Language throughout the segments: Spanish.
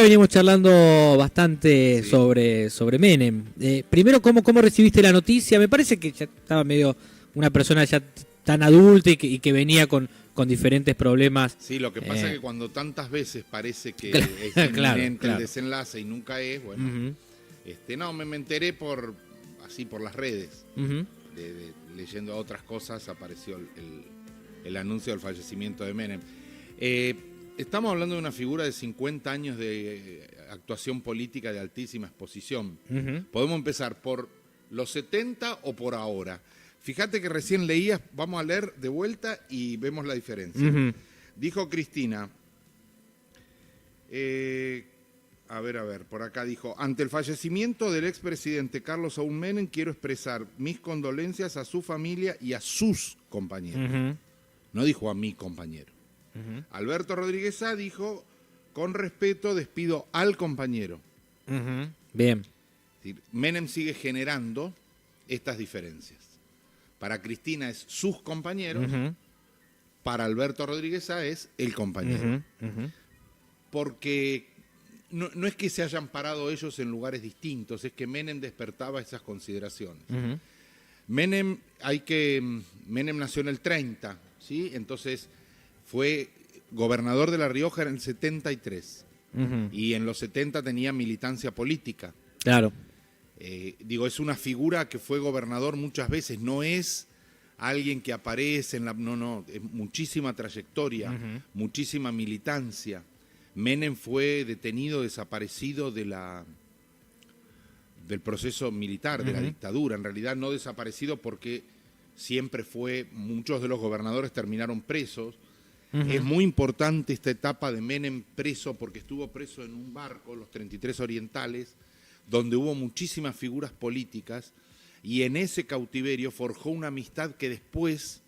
venimos charlando bastante sobre Menem. Primero, ¿cómo recibiste la noticia? Me parece que ya estaba medio una persona ya tan adulta y que venía con diferentes problemas. Sí, lo que pasa es que cuando tantas veces parece que Claro, es inminente claro. el desenlace y nunca es, bueno, no, me enteré por las redes, leyendo otras cosas, apareció el anuncio del fallecimiento de Menem. Estamos hablando de una figura de 50 años de actuación política de altísima exposición. Podemos empezar por los 70 o por ahora. Fíjate que recién leías, vamos a leer de vuelta y vemos la diferencia. Dijo Cristina, a ver, por acá dijo, ante el fallecimiento del expresidente Carlos Saúl Menem, quiero expresar mis condolencias a su familia y a sus compañeros. No dijo a mi compañero. Alberto Rodríguez Sá dijo, con respeto despido al compañero. Bien. Es decir, Menem sigue generando estas diferencias. Para Cristina es sus compañeros, para Alberto Rodríguez Sá es el compañero. Porque no es que se hayan parado ellos en lugares distintos, es que Menem despertaba esas consideraciones. Menem nació en el 30, ¿sí? Entonces fue gobernador de La Rioja en el 73 y en los 70 tenía militancia política. Claro. Es una figura que fue gobernador muchas veces, no es alguien que aparece en la... No, es muchísima trayectoria, muchísima militancia. Menem fue detenido, desaparecido del proceso militar, de la dictadura. En realidad no desaparecido porque siempre muchos de los gobernadores terminaron presos. Es muy importante esta etapa de Menem preso porque estuvo preso en un barco, los 33 Orientales, donde hubo muchísimas figuras políticas y en ese cautiverio forjó una amistad que después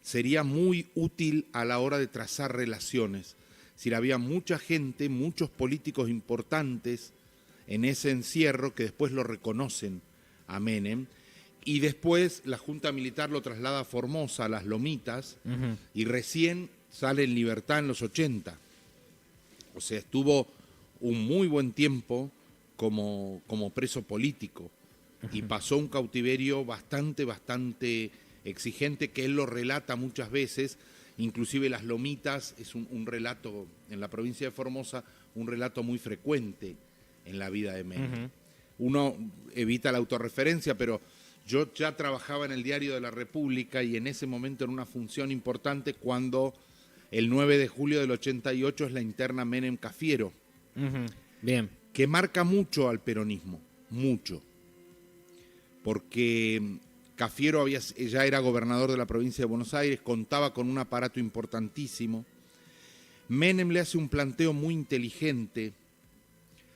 sería muy útil a la hora de trazar relaciones. Es decir, había mucha gente, muchos políticos importantes en ese encierro que después lo reconocen a Menem y después la Junta Militar lo traslada a Formosa, a las Lomitas, y recién sale en libertad en los 80. O sea, estuvo un muy buen tiempo como preso político y pasó un cautiverio bastante exigente que él lo relata muchas veces, inclusive Las Lomitas es un relato en la provincia de Formosa, un relato muy frecuente en la vida de Menem. Uno evita la autorreferencia, pero yo ya trabajaba en el Diario de la República y en ese momento en una función importante cuando el 9 de julio del 88 es la interna Menem-Cafiero. Bien. Que marca mucho al peronismo, mucho, porque Cafiero ya era gobernador de la provincia de Buenos Aires, contaba con un aparato importantísimo. Menem le hace un planteo muy inteligente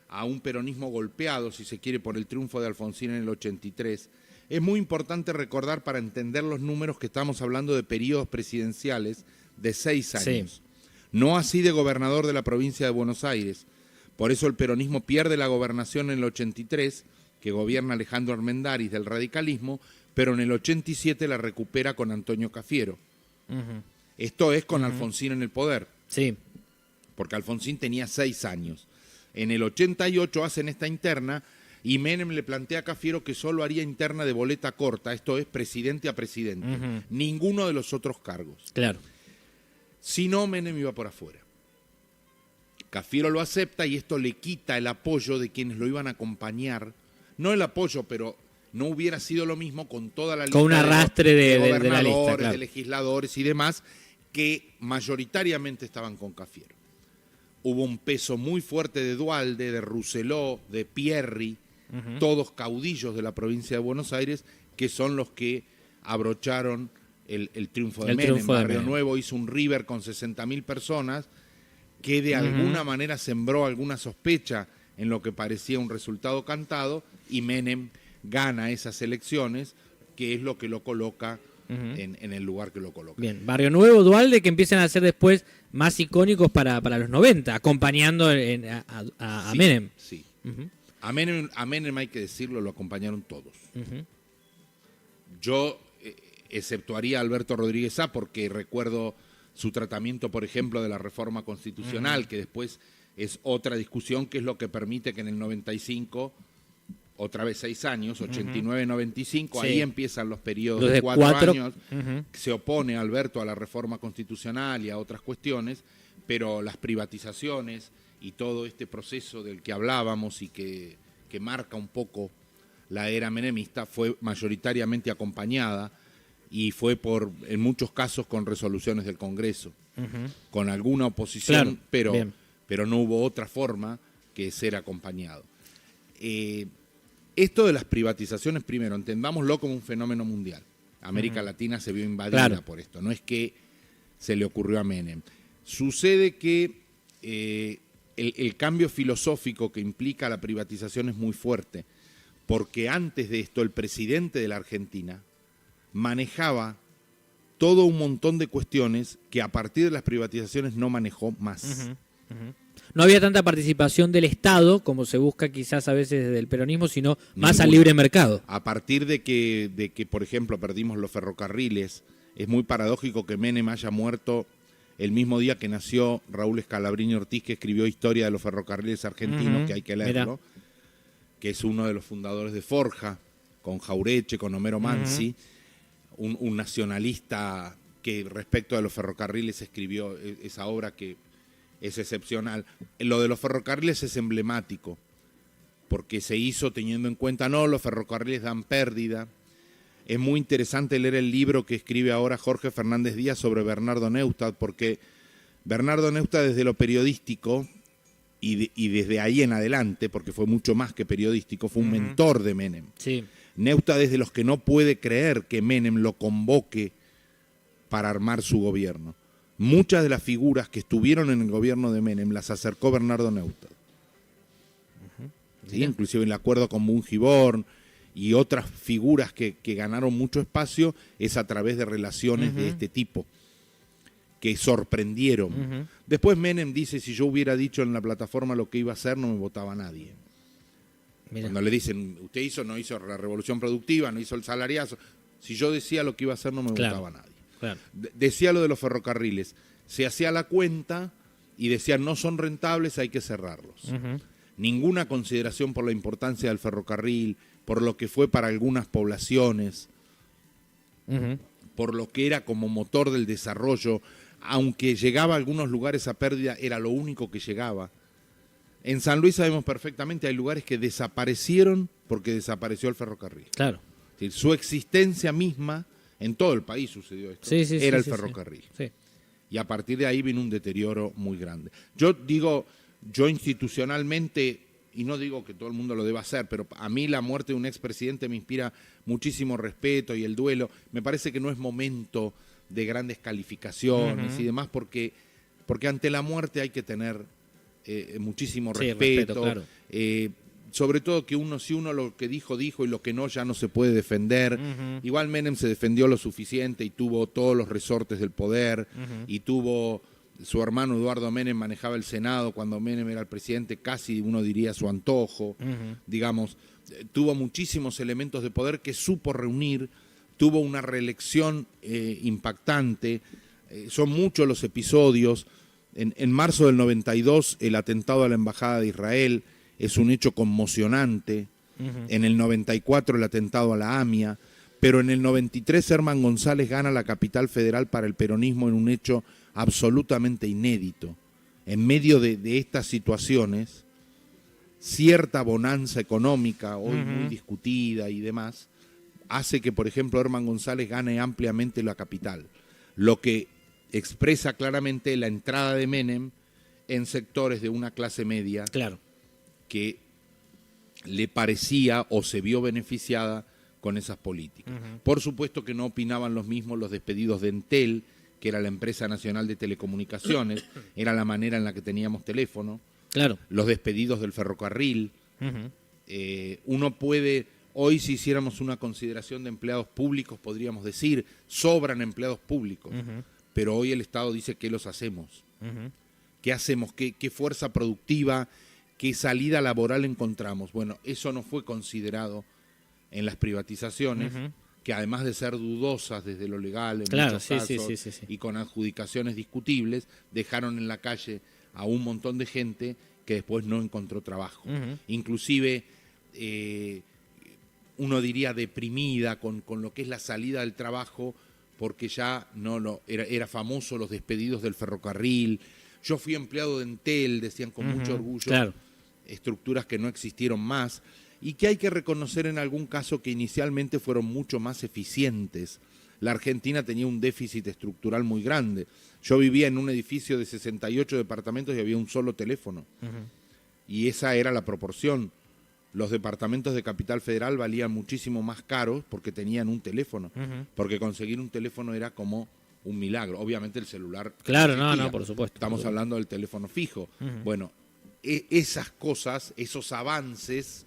a un peronismo golpeado, si se quiere, por el triunfo de Alfonsín en el 83. Es muy importante recordar para entender los números que estamos hablando de periodos presidenciales de 6 años. Sí. No así de gobernador de la provincia de Buenos Aires. Por eso el peronismo pierde la gobernación en el 83, que gobierna Alejandro Armendáriz del radicalismo, pero en el 87 la recupera con Antonio Cafiero. Esto es con Alfonsín en el poder. Sí. Porque Alfonsín tenía 6 años. En el 88 hacen esta interna y Menem le plantea a Cafiero que solo haría interna de boleta corta, esto es presidente a presidente, ninguno de los otros cargos. Claro. Si no, Menem iba por afuera. Cafiero lo acepta y esto le quita el apoyo de quienes lo iban a acompañar. No el apoyo, pero no hubiera sido lo mismo con toda la lista con un arrastre de gobernadores, la lista, claro, de legisladores y demás que mayoritariamente estaban con Cafiero. Hubo un peso muy fuerte de Duhalde, de Rousselot, de Pierri, todos caudillos de la provincia de Buenos Aires, que son los que abrocharon el triunfo de Menem. Barrio Nuevo hizo un River con 60.000 personas que de alguna manera sembró alguna sospecha en lo que parecía un resultado cantado, y Menem gana esas elecciones, que es lo que lo coloca en el lugar que lo coloca. Bien, Barrio Nuevo, Duhalde, que empiezan a ser después más icónicos para los 90, acompañando a Menem. Sí. A Menem, hay que decirlo, lo acompañaron todos. Yo exceptuaría a Alberto Rodríguez Sá porque recuerdo su tratamiento, por ejemplo, de la reforma constitucional, que después es otra discusión, que es lo que permite que en el 95, otra vez 6 años, 89-95, Sí. ahí empiezan los periodos de de 4 años. Ujú. Se opone Alberto a la reforma constitucional y a otras cuestiones, pero las privatizaciones y todo este proceso del que hablábamos y que marca un poco la era menemista fue mayoritariamente acompañada y fue en muchos casos con resoluciones del Congreso, con alguna oposición, Claro, pero no hubo otra forma que ser acompañado. Esto de las privatizaciones, primero, entendámoslo como un fenómeno mundial. América Latina se vio invadida por esto, no es que se le ocurrió a Menem. Sucede que el cambio filosófico que implica la privatización es muy fuerte, porque antes de esto el presidente de la Argentina manejaba todo un montón de cuestiones que a partir de las privatizaciones no manejó más. No había tanta participación del Estado como se busca quizás a veces desde el peronismo, sino más Ninguna. al libre mercado. A partir de que, por ejemplo, perdimos los ferrocarriles, es muy paradójico que Menem haya muerto el mismo día que nació Raúl Scalabrini Ortiz, que escribió Historia de los ferrocarriles argentinos, que hay que leerlo, que es uno de los fundadores de Forja, con Jaureche, con Homero Mansi, un nacionalista que respecto a los ferrocarriles escribió esa obra que es excepcional. Lo de los ferrocarriles es emblemático, porque se hizo teniendo en cuenta, no, los ferrocarriles dan pérdida. Es muy interesante leer el libro que escribe ahora Jorge Fernández Díaz sobre Bernardo Neustadt, porque Bernardo Neustadt desde lo periodístico y desde ahí en adelante, porque fue mucho más que periodístico, fue un mentor de Menem. Sí. Neustadt es de los que no puede creer que Menem lo convoque para armar su gobierno. Muchas de las figuras que estuvieron en el gobierno de Menem las acercó Bernardo Neustadt. ¿Sí? Inclusive el acuerdo con Bungiborn y otras figuras que ganaron mucho espacio es a través de relaciones de este tipo, que sorprendieron. Después Menem dice, si yo hubiera dicho en la plataforma lo que iba a hacer, no me votaba nadie. Mirá. Cuando le dicen, usted no hizo la revolución productiva, no hizo el salariazo, si yo decía lo que iba a hacer, no me votaba nadie. Claro. Decía lo de los ferrocarriles, se hacía la cuenta y decían, no son rentables, hay que cerrarlos. Ninguna consideración por la importancia del ferrocarril, por lo que fue para algunas poblaciones, por lo que era como motor del desarrollo, aunque llegaba a algunos lugares a pérdida, era lo único que llegaba. En San Luis sabemos perfectamente, hay lugares que desaparecieron porque desapareció el ferrocarril. Claro. Es decir, su existencia misma, en todo el país sucedió esto, era el ferrocarril. Sí. Y a partir de ahí vino un deterioro muy grande. Yo digo, yo institucionalmente, y no digo que todo el mundo lo deba hacer, pero a mí la muerte de un expresidente me inspira muchísimo respeto y el duelo. Me parece que no es momento de grandes calificaciones y demás, porque ante la muerte hay que tener muchísimo respeto. Claro. Sobre todo que si uno lo que dijo y lo que no ya no se puede defender. Igual Menem se defendió lo suficiente y tuvo todos los resortes del poder y tuvo... Su hermano Eduardo Menem manejaba el Senado cuando Menem era el presidente, casi uno diría su antojo, digamos, tuvo muchísimos elementos de poder que supo reunir, tuvo una reelección impactante, son muchos los episodios. En marzo del 92 el atentado a la Embajada de Israel es un hecho conmocionante, en el 94 el atentado a la AMIA, pero en el 93 Herman González gana la capital federal para el peronismo en un hecho absolutamente inédito. En medio de estas situaciones, cierta bonanza económica, hoy muy discutida y demás, hace que, por ejemplo, Herman González gane ampliamente la capital, lo que expresa claramente la entrada de Menem en sectores de una clase media que le parecía o se vio beneficiada con esas políticas. Por supuesto que no opinaban los mismos los despedidos de Entel, que era la empresa nacional de telecomunicaciones, era la manera en la que teníamos teléfono, los despedidos del ferrocarril. Uno puede, hoy si hiciéramos una consideración de empleados públicos, podríamos decir, sobran empleados públicos, pero hoy el Estado dice, ¿qué los hacemos? ¿Qué hacemos? ¿Qué fuerza productiva, qué salida laboral encontramos? Bueno, eso no fue considerado en las privatizaciones, que además de ser dudosas desde lo legal en muchos casos y con adjudicaciones discutibles, dejaron en la calle a un montón de gente que después no encontró trabajo. Inclusive, uno diría deprimida con lo que es la salida del trabajo, porque ya era famoso los despedidos del ferrocarril. Yo fui empleado de Entel, decían con mucho orgullo, claro. Estructuras que no existieron más, y que hay que reconocer en algún caso que inicialmente fueron mucho más eficientes. La Argentina tenía un déficit estructural muy grande. Yo vivía en un edificio de 68 departamentos y había un solo teléfono. Y esa era la proporción. Los departamentos de Capital Federal valían muchísimo más caros porque tenían un teléfono. Porque conseguir un teléfono era como un milagro. Obviamente el celular... Claro, no, por supuesto. Estamos hablando del teléfono fijo. Bueno, esas cosas, esos avances,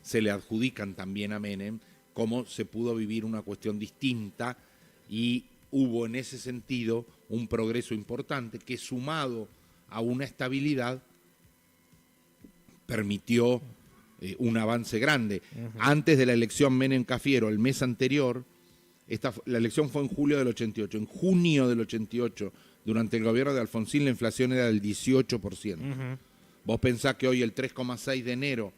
se le adjudican también a Menem, cómo se pudo vivir una cuestión distinta, y hubo en ese sentido un progreso importante que, sumado a una estabilidad, permitió un avance grande. Antes de la elección Menem-Cafiero, el mes anterior, la elección fue en julio del 88. En junio del 88, durante el gobierno de Alfonsín, la inflación era del 18%. Vos pensás que hoy el 3,6 de enero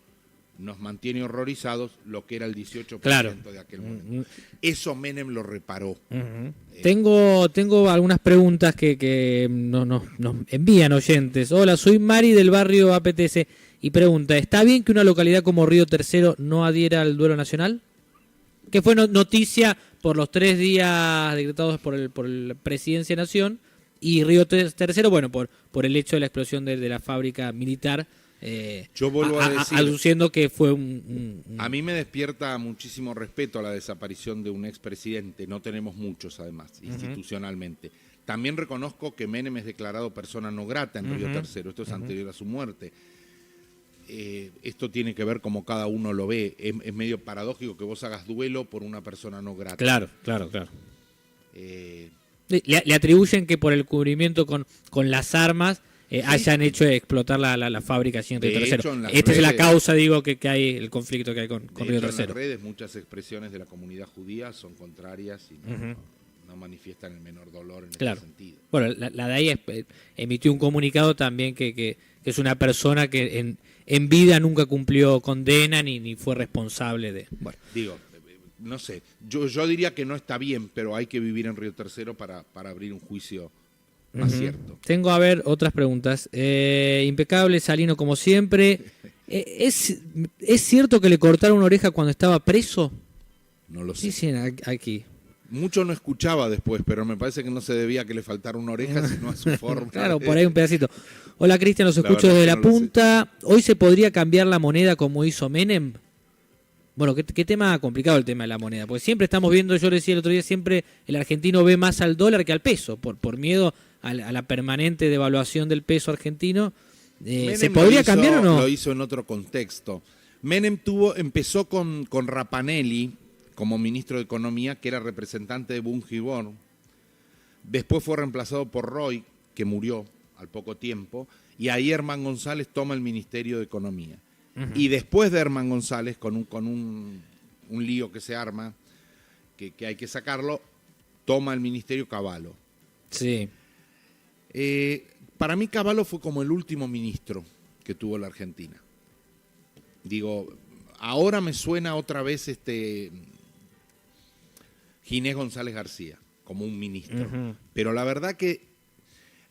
nos mantiene horrorizados, lo que era el 18% de aquel momento. Eso Menem lo reparó. Tengo algunas preguntas que nos envían oyentes. Hola, soy Mari del barrio APTC y pregunta, ¿está bien que una localidad como Río Tercero no adhiera al duelo nacional? Que fue noticia por los 3 días decretados por el Presidencia de Nación, y Río Tercero, bueno, por el hecho de la explosión de la fábrica militar, yo vuelvo a decir, aduciendo que fue a mí me despierta muchísimo respeto a la desaparición de un expresidente. No tenemos muchos, además, institucionalmente. También reconozco que Menem es declarado persona no grata en Río Tercero. Esto es anterior a su muerte. Esto tiene que ver como cada uno lo ve. Es medio paradójico que vos hagas duelo por una persona no grata. Claro. Le atribuyen que por el cubrimiento con las armas hayan hecho explotar la fábrica allí en Río Tercero. Esta es la causa, digo, que hay el conflicto que hay con Río Tercero. En las redes muchas expresiones de la comunidad judía son contrarias y no manifiestan el menor dolor en ese sentido. Bueno, la DAI emitió un comunicado también que es una persona que en vida nunca cumplió condena ni fue responsable de... Bueno, digo, no sé, yo diría que no está bien, pero hay que vivir en Río Tercero para abrir un juicio más cierto. Tengo, a ver, otras preguntas. Impecable, Salino, como siempre. ¿Es cierto que le cortaron una oreja cuando estaba preso? No lo sé. Dicen aquí. Mucho no escuchaba después, pero me parece que no se debía que le faltara una oreja, sino a su forma. Claro, por ahí un pedacito. Hola, Cristian, los escucho desde La Punta. ¿Hoy se podría cambiar la moneda como hizo Menem? Bueno, qué tema complicado el tema de la moneda, porque siempre estamos viendo, yo le decía el otro día, siempre el argentino ve más al dólar que al peso, por miedo a la permanente devaluación del peso argentino. ¿Se podría cambiar o no? Lo hizo en otro contexto. Menem empezó con Rapanelli como ministro de Economía, que era representante de Bungiborn. Después fue reemplazado por Roy, que murió al poco tiempo, y ahí Herman González toma el Ministerio de Economía. Y después de Herman González, con un lío que se arma, que hay que sacarlo, toma el Ministerio Cavallo. Sí. Para mí Cavallo fue como el último ministro que tuvo la Argentina. Digo, ahora me suena otra vez Ginés González García como un ministro. Pero la verdad que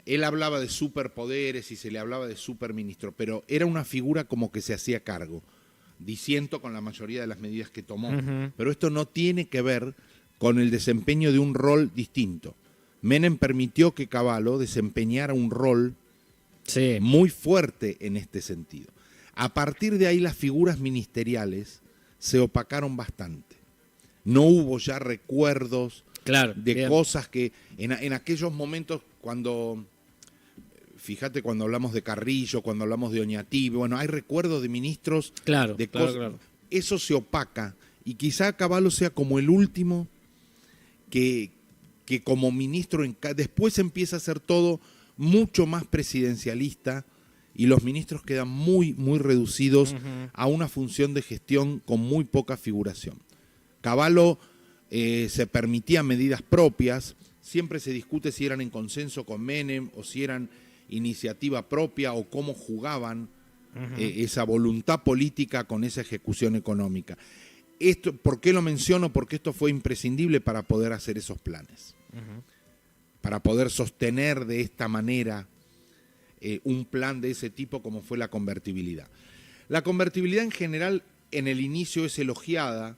él hablaba de superpoderes y se le hablaba de superministro, pero era una figura como que se hacía cargo, disiento con la mayoría de las medidas que tomó. Pero esto no tiene que ver con el desempeño de un rol distinto. Menem permitió que Cavallo desempeñara un rol muy fuerte en este sentido. A partir de ahí las figuras ministeriales se opacaron bastante. No hubo ya recuerdos de cosas que en aquellos momentos cuando hablamos de Carrillo, cuando hablamos de Oñati, bueno, hay recuerdos de ministros de cosas. Eso se opaca y quizá Cavallo sea como el último que como ministro, después empieza a ser todo mucho más presidencialista y los ministros quedan muy, muy reducidos a una función de gestión con muy poca figuración. Cavallo se permitía medidas propias, siempre se discute si eran en consenso con Menem o si eran iniciativa propia o cómo jugaban esa voluntad política con esa ejecución económica. Esto, ¿por qué lo menciono? Porque esto fue imprescindible para poder hacer esos planes, para poder sostener de esta manera un plan de ese tipo como fue la convertibilidad. La convertibilidad en general en el inicio es elogiada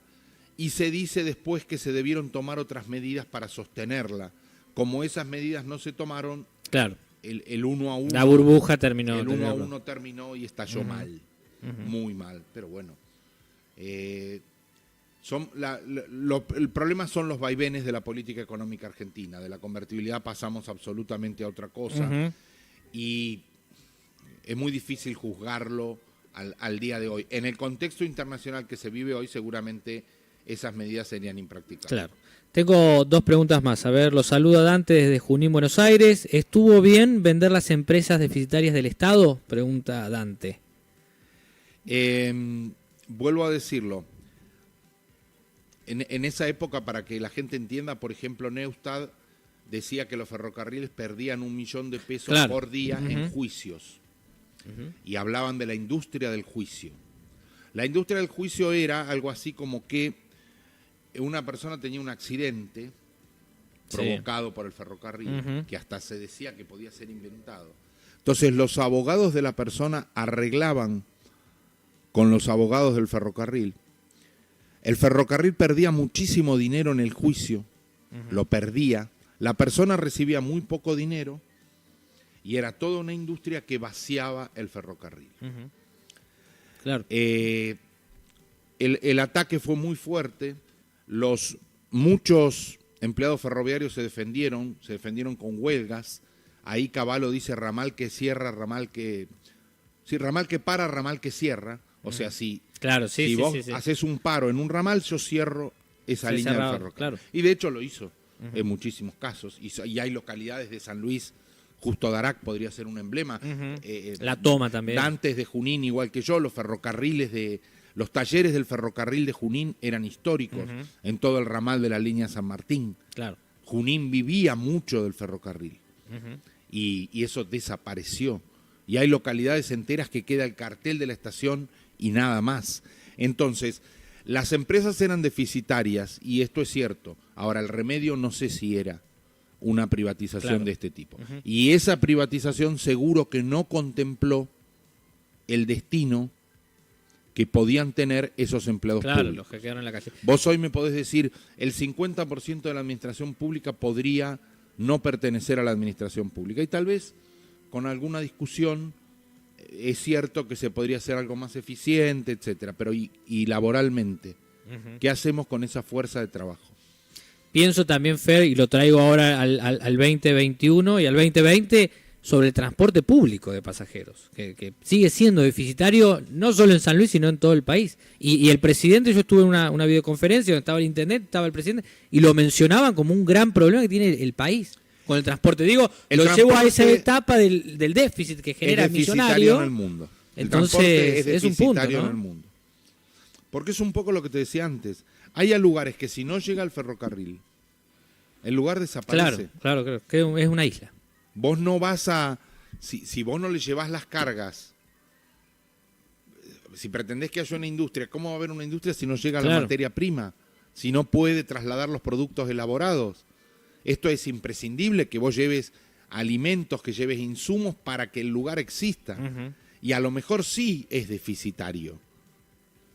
y se dice después que se debieron tomar otras medidas para sostenerla. Como esas medidas no se tomaron, claro, el 1 a 1. La burbuja terminó. El 1 a 1 terminó y estalló mal, muy mal. Pero bueno, el problema son los vaivenes de la política económica argentina. De la convertibilidad pasamos absolutamente a otra cosa y es muy difícil juzgarlo al día de hoy. En el contexto internacional que se vive hoy, seguramente esas medidas serían impracticables. Claro. Tengo 2 preguntas más. A ver, lo saluda Dante desde Junín, Buenos Aires. ¿Estuvo bien vender las empresas deficitarias del Estado? Pregunta Dante. Vuelvo a decirlo. En esa época, para que la gente entienda, por ejemplo, Neustadt decía que los ferrocarriles perdían $1 millón de pesos por día en juicios. Y hablaban de la industria del juicio. La industria del juicio era algo así como que una persona tenía un accidente provocado por el ferrocarril, que hasta se decía que podía ser inventado. Entonces los abogados de la persona arreglaban con los abogados del ferrocarril. El ferrocarril perdía muchísimo dinero en el juicio, lo perdía. La persona recibía muy poco dinero y era toda una industria que vaciaba el ferrocarril. Claro. El ataque fue muy fuerte. Muchos empleados ferroviarios se defendieron con huelgas. Ahí Cavallo dice ramal que cierra, ramal que para, ramal que cierra. O sea, si vos haces un paro en un ramal, yo cierro esa línea del ferrocarril. Claro. Y de hecho lo hizo en muchísimos casos. Y hay localidades de San Luis, Justo Darac podría ser un emblema. La Toma también. Dantes de Junín, igual que yo, los talleres del ferrocarril de Junín eran históricos en todo el ramal de la línea San Martín. Claro. Junín vivía mucho del ferrocarril y eso desapareció. Y hay localidades enteras que queda el cartel de la estación y nada más. Entonces, las empresas eran deficitarias y esto es cierto. Ahora, el remedio no sé si era una privatización de este tipo. Y esa privatización seguro que no contempló el destino que podían tener esos empleados públicos. Los que quedaron en la calle. Vos hoy me podés decir, el 50% de la administración pública podría no pertenecer a la administración pública. Y tal vez con alguna discusión es cierto que se podría hacer algo más eficiente, etcétera. Pero y laboralmente, ¿qué hacemos con esa fuerza de trabajo? Pienso también, Fer, y lo traigo ahora al 2021 y al 2020, sobre el transporte público de pasajeros, que sigue siendo deficitario no solo en San Luis, sino en todo el país. Y el presidente, yo estuve en una videoconferencia donde estaba el intendente, estaba el presidente, y lo mencionaban como un gran problema que tiene el país con el transporte. Digo, llevo a esa etapa del déficit que genera el millonario. En el mundo. Entonces, es un punto, ¿no? En el mundo. Porque es un poco lo que te decía antes. Hay lugares que si no llega el ferrocarril, el lugar desaparece. Claro, que es una isla. Vos no vas a... Si vos no le llevás las cargas, si pretendés que haya una industria, ¿cómo va a haber una industria si no llega la materia prima? Si no puede trasladar los productos elaborados. Esto es imprescindible, que vos lleves alimentos, que lleves insumos para que el lugar exista. Y a lo mejor sí es deficitario.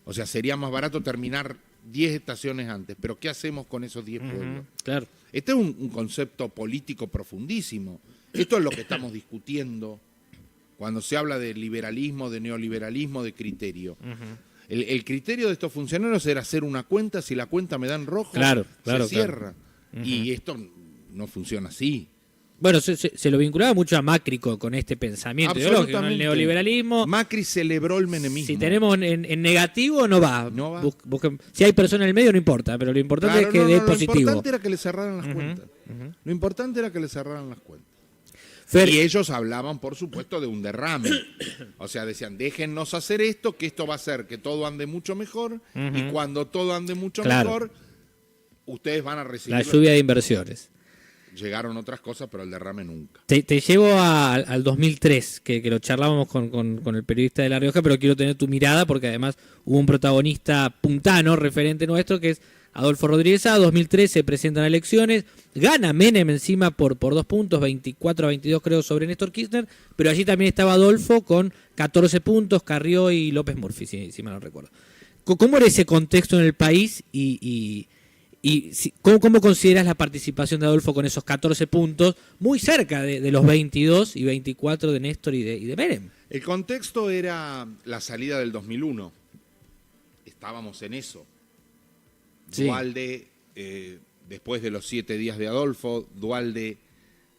O sea, sería más barato terminar 10 estaciones antes. Pero ¿qué hacemos con esos 10 pueblos? Claro. Este es un concepto político profundísimo. Esto es lo que estamos discutiendo cuando se habla de liberalismo, de neoliberalismo, de criterio. El criterio de estos funcionarios era hacer una cuenta, si la cuenta me da en rojo, se cierra. Y esto no funciona así. Bueno, se lo vinculaba mucho a Macri con este pensamiento ideológico, ¿no? El neoliberalismo. Macri celebró el menemismo. Si tenemos en negativo, no va. Si hay personas en el medio, no importa, pero lo importante es que dé positivo. Lo importante era que le cerraran las cuentas. Lo importante era que le cerraran las cuentas. Y ellos hablaban, por supuesto, de un derrame. O sea, decían, déjennos hacer esto, que esto va a hacer que todo ande mucho mejor. Y cuando todo ande mucho mejor, ustedes van a recibir... La lluvia de inversiones. llegaron otras cosas, pero el derrame nunca. Te llevo al 2003, que lo charlábamos con el periodista de La Rioja, pero quiero tener tu mirada porque además hubo un protagonista puntano, referente nuestro, que es Adolfo Rodríguez Sá. 2003 se presentan elecciones, gana Menem encima por 2 puntos, 24-22 creo sobre Néstor Kirchner, pero allí también estaba Adolfo con 14 puntos, Carrió y López Murphy, si mal no recuerdo. ¿Cómo era ese contexto en el país y cómo consideras la participación de Adolfo con esos 14 puntos, muy cerca de los 22 y 24 de Néstor y de Menem? El contexto era la salida del 2001. Estábamos en eso. Sí. Duhalde, después de los 7 días de Adolfo, Duhalde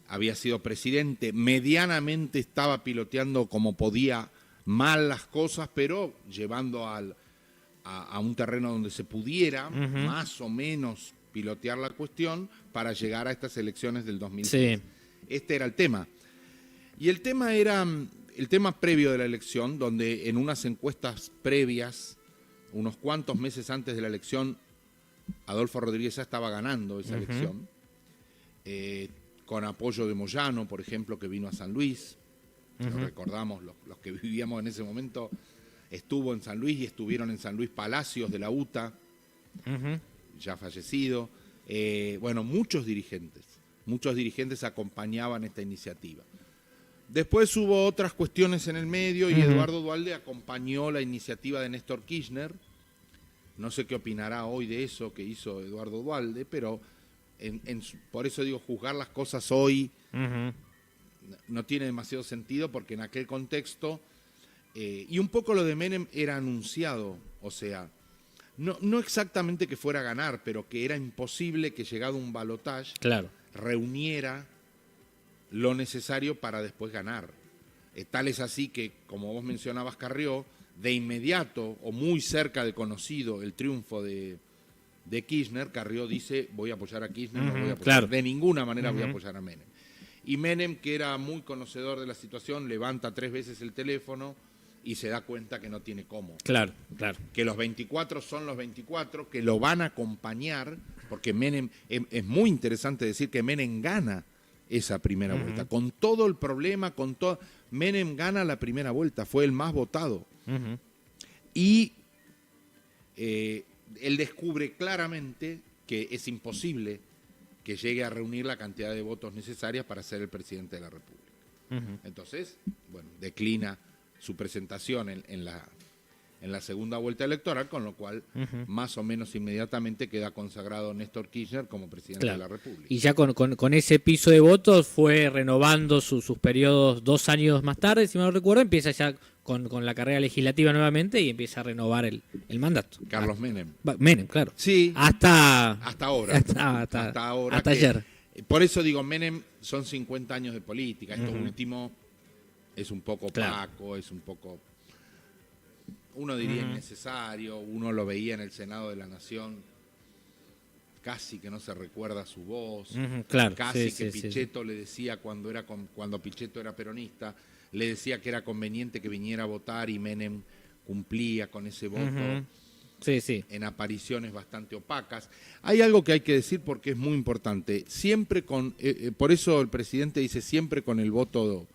había sido presidente, medianamente estaba piloteando como podía mal las cosas, pero llevando a un terreno donde se pudiera más o menos pilotear la cuestión para llegar a estas elecciones del 2006. Sí. Este era el tema. Y el tema era el tema previo de la elección, donde en unas encuestas previas, unos cuantos meses antes de la elección, Adolfo Rodríguez Sá estaba ganando esa elección, con apoyo de Moyano, por ejemplo, que vino a San Luis. Lo recordamos, los que vivíamos en ese momento. Estuvo en San Luis y estuvieron en San Luis Palacios de la UTA, ya fallecido. Bueno, muchos dirigentes acompañaban esta iniciativa. Después hubo otras cuestiones en el medio y Eduardo Duhalde acompañó la iniciativa de Néstor Kirchner. No sé qué opinará hoy de eso que hizo Eduardo Duhalde, pero por eso digo, juzgar las cosas hoy no tiene demasiado sentido, porque en aquel contexto... y un poco lo de Menem era anunciado, o sea, no exactamente que fuera a ganar, pero que era imposible que llegado un balotaje reuniera lo necesario para después ganar. Tal es así que, como vos mencionabas, Carrió, de inmediato o muy cerca de conocido el triunfo de Kirchner, Carrió dice, voy a apoyar a Kirchner, no voy a apoyar, de ninguna manera voy a apoyar a Menem. Y Menem, que era muy conocedor de la situación, levanta 3 veces el teléfono y se da cuenta que no tiene cómo. Claro. Que los 24 son los 24, que lo van a acompañar, porque Menem, es muy interesante decir que Menem gana esa primera vuelta. Con todo el problema, Menem gana la primera vuelta, fue el más votado. Y él descubre claramente que es imposible que llegue a reunir la cantidad de votos necesarias para ser el presidente de la República. Entonces, bueno, declina su presentación en la segunda vuelta electoral, con lo cual más o menos inmediatamente queda consagrado Néstor Kirchner como presidente de la República. Y ya con ese piso de votos fue renovando sus periodos 2 años más tarde, si mal no recuerdo, empieza ya con la carrera legislativa nuevamente y empieza a renovar el mandato. Carlos Menem. Menem, claro. Sí. Hasta ahora. Hasta ayer. Por eso digo, Menem son 50 años de política. Esto último es un poco opaco, es un poco, uno diría innecesario, uno lo veía en el Senado de la Nación, casi que no se recuerda su voz, casi que Pichetto le decía cuando Pichetto era peronista, le decía que era conveniente que viniera a votar y Menem cumplía con ese voto en apariciones bastante opacas. Hay algo que hay que decir porque es muy importante, siempre por eso el presidente dice siempre con el voto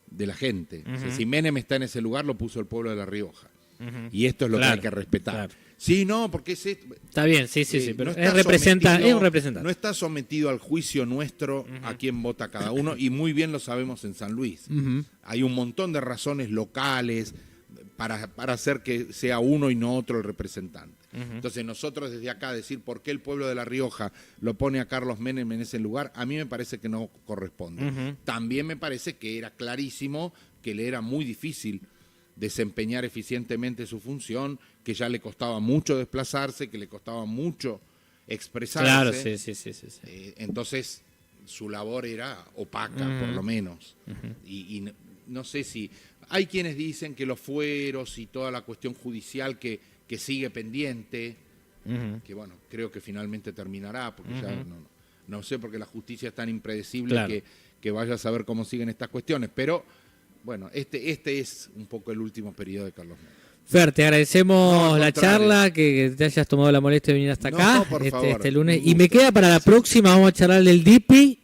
de la gente. O sea, si Menem está en ese lugar, lo puso el pueblo de La Rioja. Y esto es lo que hay que respetar. Sí, no, porque es esto. Está bien, pero no es un representante. No está sometido al juicio nuestro a quién vota cada uno, y muy bien lo sabemos en San Luis. Hay un montón de razones locales para hacer que sea uno y no otro el representante. Entonces nosotros desde acá decir por qué el pueblo de La Rioja lo pone a Carlos Menem en ese lugar, a mí me parece que no corresponde. También me parece que era clarísimo que le era muy difícil desempeñar eficientemente su función, que ya le costaba mucho desplazarse, que le costaba mucho expresarse. Claro, sí. Entonces su labor era opaca, por lo menos. Y no sé si... Hay quienes dicen que los fueros y toda la cuestión judicial que sigue pendiente, que bueno, creo que finalmente terminará, porque ya no sé, porque la justicia es tan impredecible que vaya a saber cómo siguen estas cuestiones, pero bueno, este es un poco el último periodo de Carlos Menem. Fer, te agradecemos No, la al contrario. charla, que te hayas tomado la molestia de venir hasta No, acá por favor, este lunes. un Y me gusto. queda para la próxima, vamos a charlar del DIPI,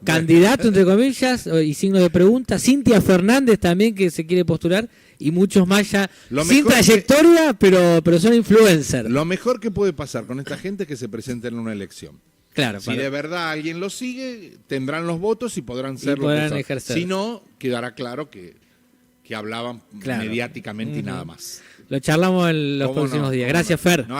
candidato entre comillas, y signo de pregunta. Cintia Fernández también, que se quiere postular, y muchos más ya Lo sin mejor trayectoria, pero son influencers. Lo mejor que puede pasar con esta gente es que se presenten en una elección. Claro, Si de verdad alguien lo sigue, tendrán los votos y podrán ser podrán lo que son. ejercer. Si no, quedará claro que hablaban Claro. mediáticamente y nada más. lo charlamos en los ¿Cómo próximos no? días. ¿Cómo Gracias, no? Fer. No